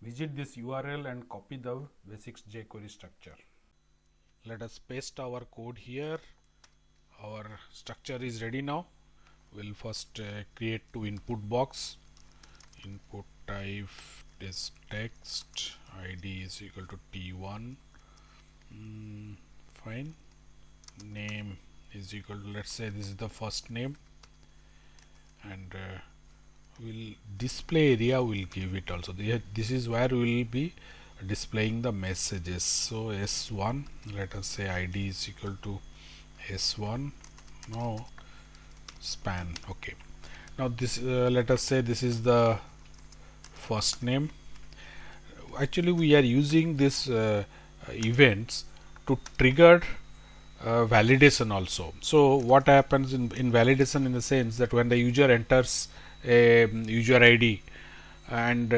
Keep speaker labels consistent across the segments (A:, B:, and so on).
A: Visit this URL and copy the basics jQuery structure. Let us paste our code here. Our structure is ready now. We'll first create two input box. Input type is text, ID is equal to T1. Fine. Name is equal to, let's say this is the first name, and will display area will give it also. This is where we will be displaying the messages. So S1, let us say ID is equal to S1. Now span. Okay, now this let us say this is the first name. Actually we are using this events to trigger validation also. So what happens in validation, in the sense that when the user enters a user ID and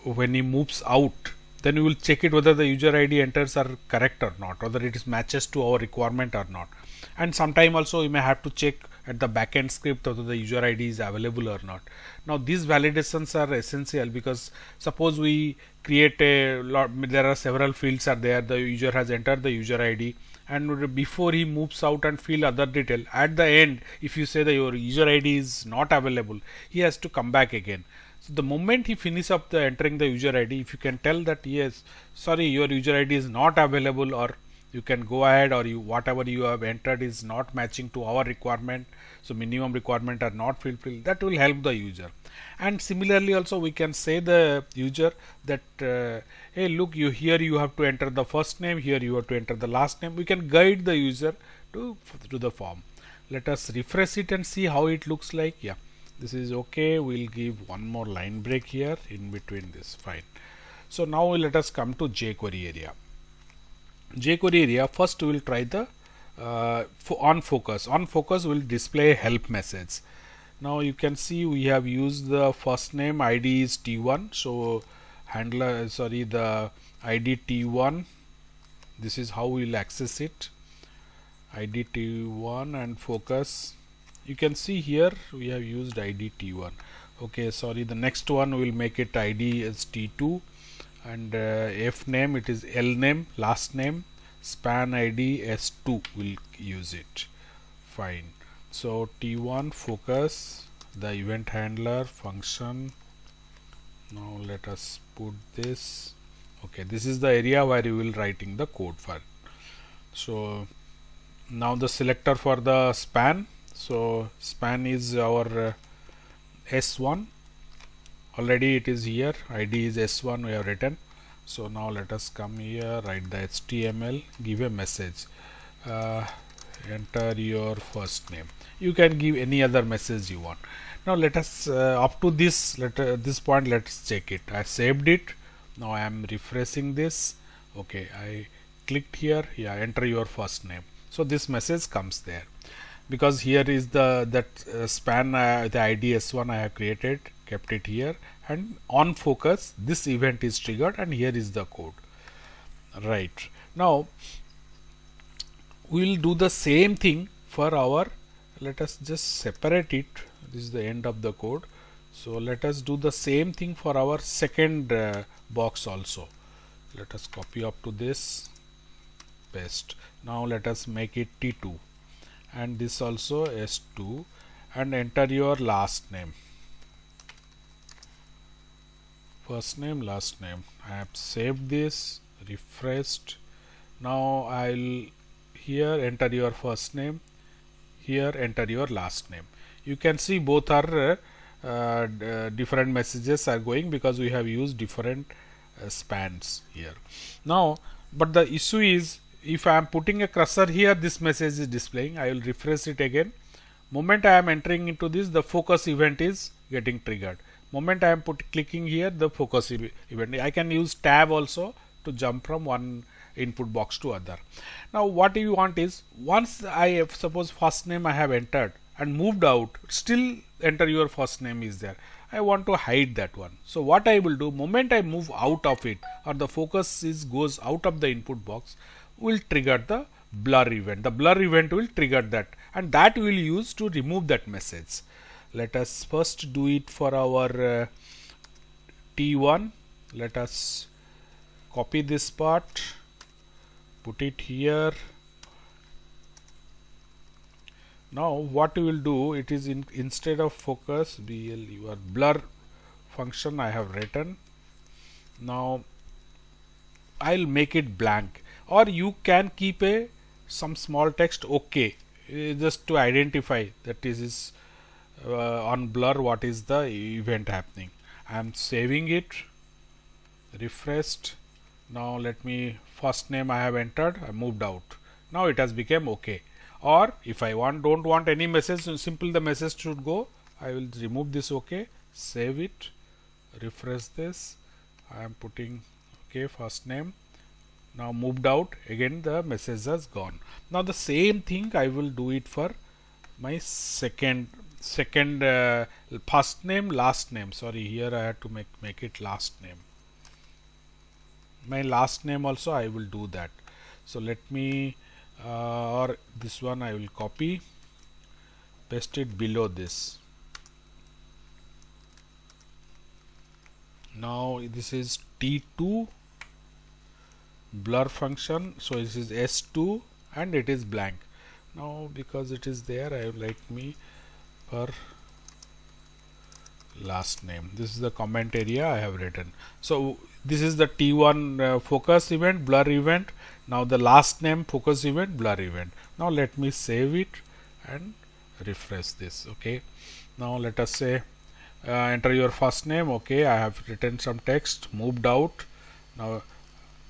A: when he moves out, then we will check it whether the user ID enters are correct or not, whether it is matches to our requirement or not. And sometime also we may have to check at the backend script whether the user ID is available or not. Now these validations are essential, because suppose we create a lot, there are several fields are there, the user has entered the user ID, and before he moves out and fill other detail, at the end if you say that your user ID is not available, he has to come back again. So the moment he finish up the entering the user ID, if you can tell that yes, sorry, your user ID is not available, or you can go ahead, or you whatever you have entered is not matching to our requirement, so minimum requirement are not fulfilled, that will help the user. And similarly also we can say the user that hey, look, you here you have to enter the first name, here you have to enter the last name. We can guide the user to the form. Let us refresh it and see how it looks like. Yeah, this is okay. We'll give one more line break here in between this. Fine. So now let us come to jQuery area. jQuery area, first we will try the on focus. On focus will display help message. Now you can see we have used the first name, ID is T1, so handler, sorry, the ID T1, this is how we will access it, ID T1, and focus. You can see here we have used ID T1. Okay, sorry, the next one will make it ID as T2, and F name, it is L name, last name, span ID S2 will use it. Fine. So T1 focus, the event handler function. Now let us put this. Okay, this is the area where you will writing the code for. So now the selector for the span. So span is our S1. Already it is here. ID is S1 we have written. So now let us come here, write the HTML, give a message. Enter your first name. You can give any other message you want. Now let us up to this this point, let's check it. I saved it. Now I am refreshing this. Okay, I clicked here. Yeah, enter your first name. So this message comes there, because here is the span, the ID S1 I have created, kept it here, and on focus this event is triggered, and here is the code. Right, now we will do the same thing for our, let us just separate it, this is the end of the code. So let us do the same thing for our second box also. Let us copy up to this, paste. Now let us make it T2, and this also S2, and enter your last name, first name, last name. I have saved this, refreshed. Now I'll here enter your first name, here enter your last name. You can see both are different messages are going, because we have used different spans here. Now but the issue is, if I am putting a cursor here, this message is displaying. I will refresh it again. Moment I am entering into this, the focus event is getting triggered. Moment I am clicking here, the focus event. I can use tab also to jump from one input box to other. Now what you want is, once I have, suppose first name I have entered and moved out, still enter your first name is there. I want to hide that one. So what I will do, moment I move out of it, or the focus is goes out of the input box, will trigger the blur event. The blur event will trigger that, and that we will use to remove that message. Let us first do it for our T1. let us copy this part, put it here. Now what we will do, it is instead of focus BLUR blur function I have written. Now I'll make it blank, or you can keep some small text OK, just to identify that this is on blur what is the event happening. I am saving it, refreshed. Now let me, first name I have entered, I moved out. Now it has become OK. Or if I don't want any message, simple the message should go, I will remove this OK, save it, refresh this. I am putting OK, first name. Now moved out, again the message has gone. Now the same thing I will do it for my second first name, last name. Sorry, here I had to make it last name. My last name also I will do that. So let me or this one I will copy, paste it below this. Now this is T2 blur function, so this is S2 and it is blank. Now because it is there, I will write me for last name. This is the comment area I have written. So this is the T1 focus event, blur event. Now the last name focus event, blur event. Now let me save it and refresh this. Okay, now let us say enter your first name. Okay, I have written some text, moved out. Now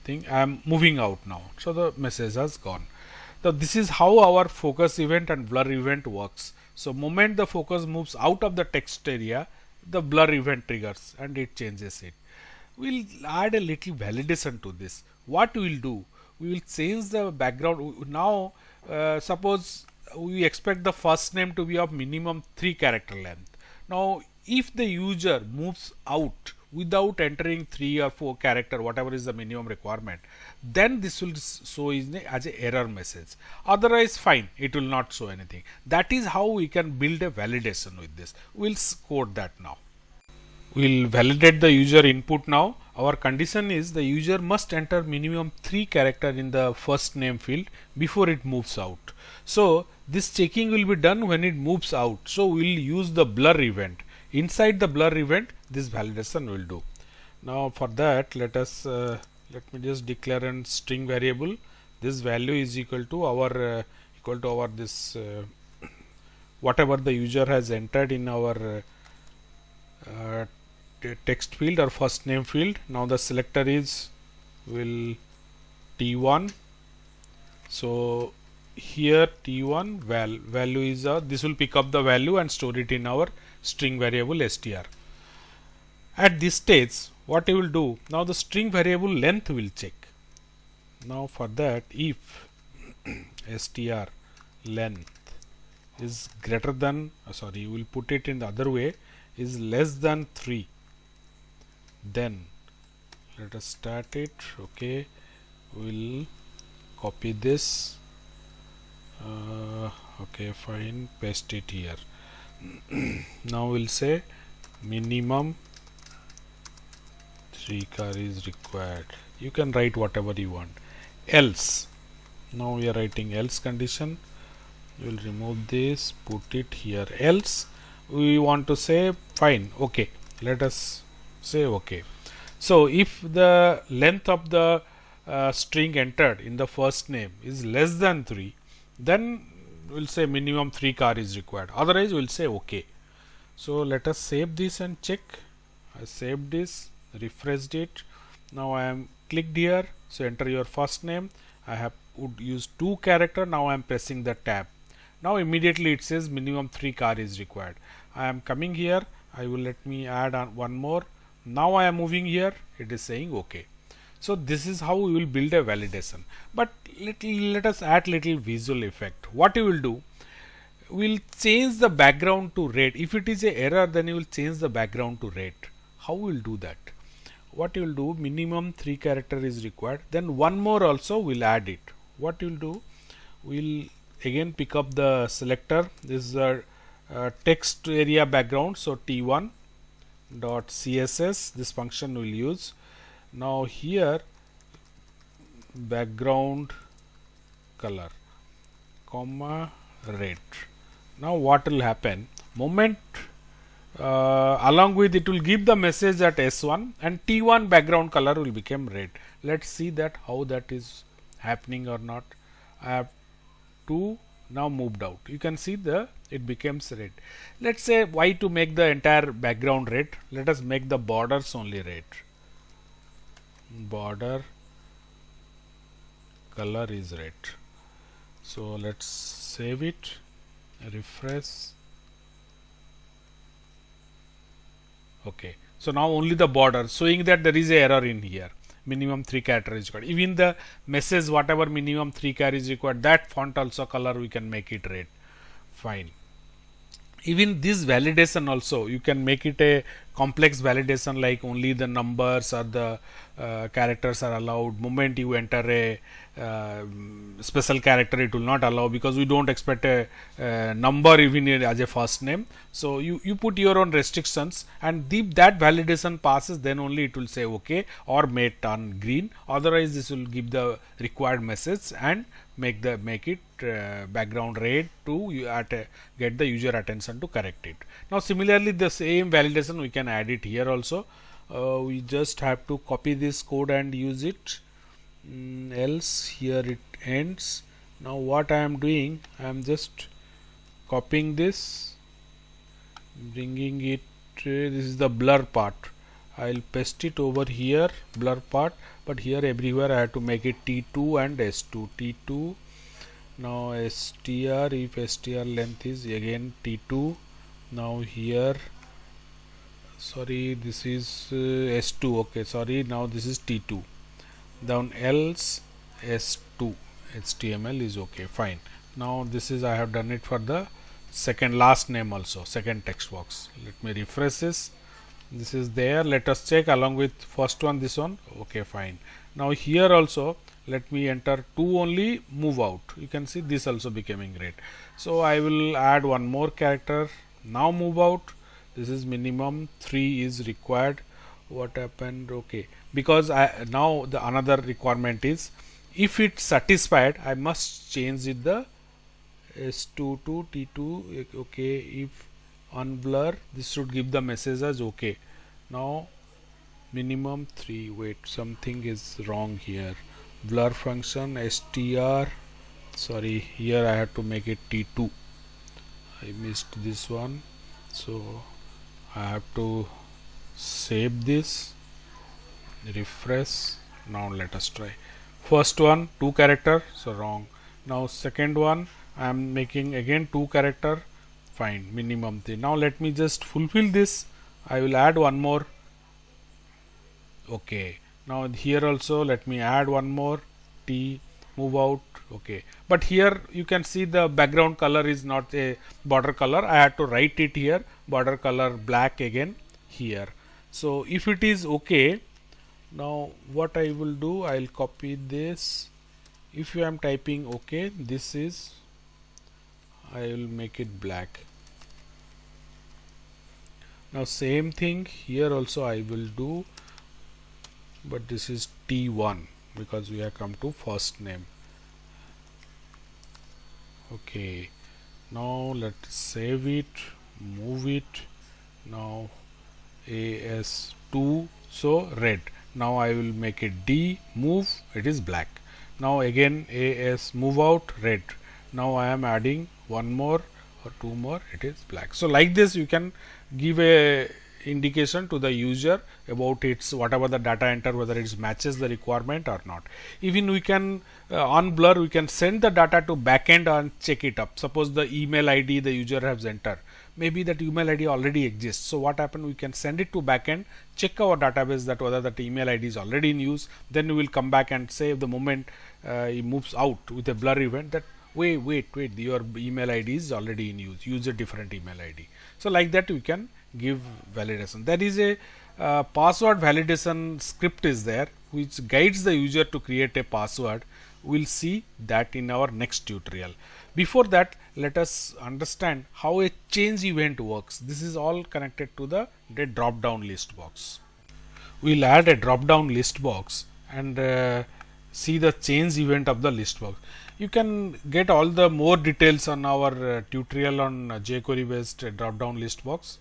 A: I am moving out now, so the message has gone. So this is how our focus event and blur event works. So moment the focus moves out of the text area, the blur event triggers and it changes it. We'll add a little validation to this. What we will do, we will change the background. Now suppose we expect the first name to be of minimum 3 character length. Now if the user moves out without entering 3 or 4 character, whatever is the minimum requirement, then this will show as a error message. Otherwise fine, it will not show anything. That is how we can build a validation with this. We'll code that now. We'll validate the user input now. Our condition is the user must enter minimum 3 character in the first name field before it moves out. So this checking will be done when it moves out. So we'll use the blur event. Inside the blur event, this validation will do. Now for that, let me just declare a string variable. This value is equal to our this whatever the user has entered in our text field or first name field. Now the selector is will T1. So here T1 value is this will pick up the value and store it in our string variable str. At this stage, what you will do, now the string variable length will check. Now for that, if str length is greater than, sorry, you will put it in the other way, is less than 3, then let us start it. Okay, we'll copy this. Okay, fine, paste it here. Now we'll say minimum 3 car is required. You can write whatever you want. Else, now we are writing else condition. We will remove this, put it here. Else we want to say fine, okay, let us say okay. So if the length of the string entered in the first name is less than 3, then we'll say minimum 3 car is required. Otherwise we'll say okay. So let us save this and check. I saved this, refreshed it. Now I am clicked here. So enter your first name. I would use 2 character. Now I am pressing the tab. Now immediately it says minimum 3 car is required. I am coming here. I will let me add on one more. Now I am moving here. It is saying okay. So this is how we will build a validation. But let us add little visual effect. What you will do, we will change the background to red. If it is a error, then you will change the background to red. How we will do that? What you will do, minimum 3 character is required. Then one more also will add it. What you will do, we will again pick up the selector. This is a text area background. So T1 dot CSS, this function will use. Now here background color comma red. Now what will happen? Moment along with it will give the message at S1 and T1 background color will become red. Let's see that how that is happening or not. I have to now moved out. You can see it becomes red. Let's say why to make the entire background red. Let us make the borders only red. Border color is red. So let's save it, refresh. Okay, so now only the border, showing that there is a error in here. Minimum 3 character is required. Even the message, whatever minimum 3 character is required, that font also color we can make it red. Fine. Even this validation also, you can make it a complex validation, like only the numbers or the characters are allowed. Moment you enter a special character, it will not allow, because we don't expect a number even as a first name. So you put your own restrictions, and that validation passes, then only it will say okay or may turn green. Otherwise this will give the required message and make it background red to get the user attention to correct it. Now similarly the same validation we can add it here also. We just have to copy this code and use it, else here it ends. Now what I am doing, I am just copying this, bringing it, this is the blur part, I will paste it over here, blur part, but here everywhere I have to make it T2 and S2, T2. Now str, if str length is again T2. Now here, sorry, this is S2, okay, sorry, now this is T2. Down else S2 HTML is okay, fine. Now this is, I have done it for the second last name also, second text box. Let me refresh this. This is there. Let us check along with first one, this one, okay, fine. Now here also let me enter 2 only, move out. You can see this also becoming red. So I will add one more character, now move out. This is minimum 3 is required. What happened? Okay, because now the another requirement is, if it's satisfied, I must change it the S2 to T2. Okay, if unblur, this should give the message as okay. Now minimum 3, wait, something is wrong here. Blur function str, sorry, here I have to make it T2. I missed this one, so I have to save this, refresh. Now let us try. First one 2 character, so wrong. Now second one I am making again 2 character, fine, minimum 3. Now let me just fulfill this. I will add one more. Okay, now here also let me add one more, T, move out. Okay, but here you can see the background color is not a border color. I had to write it here, border color black again here. So if it is okay, now what I will do, I will copy this. If you am typing okay, this is, I will make it black. Now same thing here also I will do, but this is T1 because we have come to first name. Okay, now let's save it, move it. Now AS2, so red. Now I will make it D, move, it is black. Now again AS, move out, red. Now I am adding one more or 2 more, it is black. So like this you can give a indication to the user about its whatever the data enter, whether it matches the requirement or not. Even we can on blur we can send the data to backend and check it up. Suppose the email ID the user has entered, maybe that email ID already exists. So what happen, we can send it to backend, check our database that whether that email ID is already in use. Then we will come back and say the moment it moves out with a blur event that wait, your email ID is already in use a different email ID. So like that we can give validation. There is a password validation script is there which guides the user to create a password. We'll see that in our next tutorial. Before that, let us understand how a change event works. This is all connected to the drop down list box. we'll add a drop down list box and see the change event of the list box. You can get all the more details on our tutorial on jQuery based drop down list box.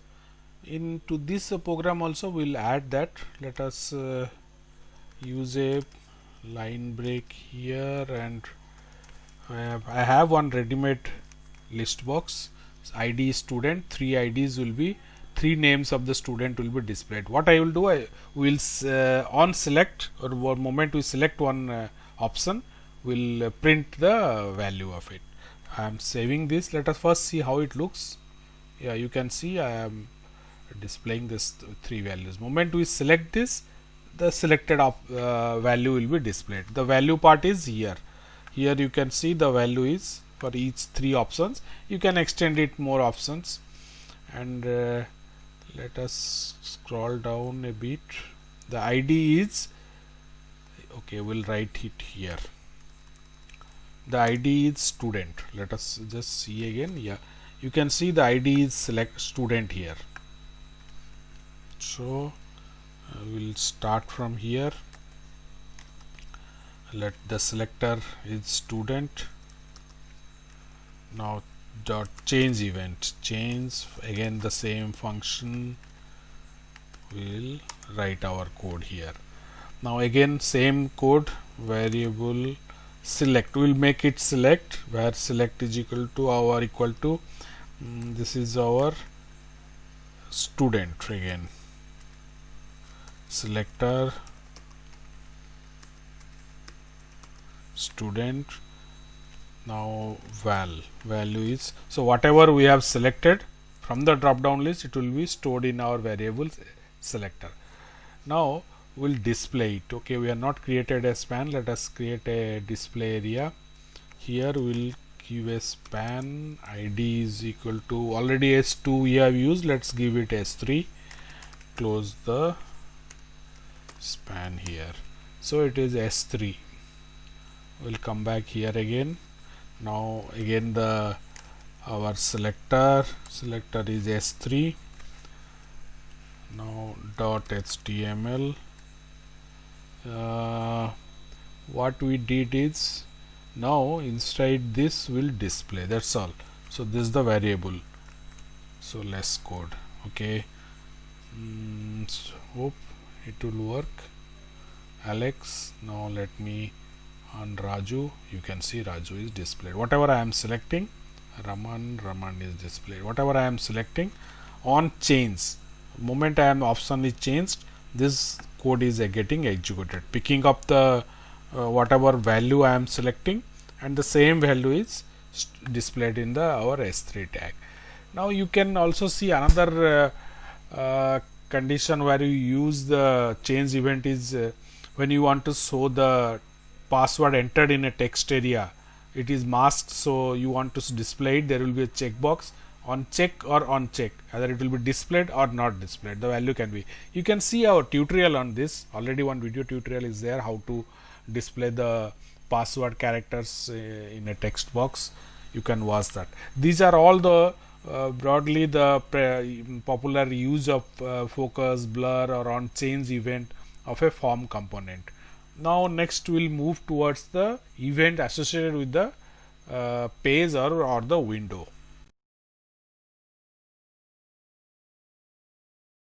A: Into this program also we'll add that. Let us use a line break here, and I have one ready-made list box. ID student, 3 IDs will be 3 names of the student will be displayed. What I will do, I will on select, or moment we select one option, will print the value of it. I am saving this. Let us first see how it looks. Yeah, you can see I am displaying this 3 values. Moment we select this, the selected value will be displayed. The value part is here. Here you can see the value is for each 3 options. You can extend it more options, and let us scroll down a bit. The ID is okay. We'll write it here. The ID is student. Let us just see again. Yeah, you can see the ID is select student here. So we'll start from here. Let the selector is student. Now dot change event, change, again the same function, we'll write our code here. Now again same code, variable select, we'll make it select, where select is equal to our equal to this is our student. Again selector student. Now value is, so whatever we have selected from the drop down list, it will be stored in our variable selector. Now we'll display it. Okay, we have not created a span. Let us create a display area. Here we'll give a span, ID is equal to, already S2 we have used, let's give it S3. Close the span here. So it is S3. We'll come back here again. Now again the our selector is S3. Now dot HTML. What we did is, now inside this will display, that's all. So this is the variable, so less code. Okay, so hope it will work. Alex, now let me on Raju, you can see Raju is displayed. Whatever I am selecting, Raman is displayed. Whatever I am selecting, on change, moment I am option is changed, this code is getting executed, picking up the whatever value I am selecting, and the same value is displayed in the our S3 tag. Now you can also see another condition where you use the change event is when you want to show the password entered in a text area, it is masked, so you want to display it, there will be a checkbox on check or on check, either it will be displayed or not displayed, the value can be. You can see our tutorial on this, already one video tutorial is there, how to display the password characters in a text box. You can watch that. These are all the broadly the popular use of focus, blur or on change event of a form component. Now next we will move towards the event associated with the page or the window.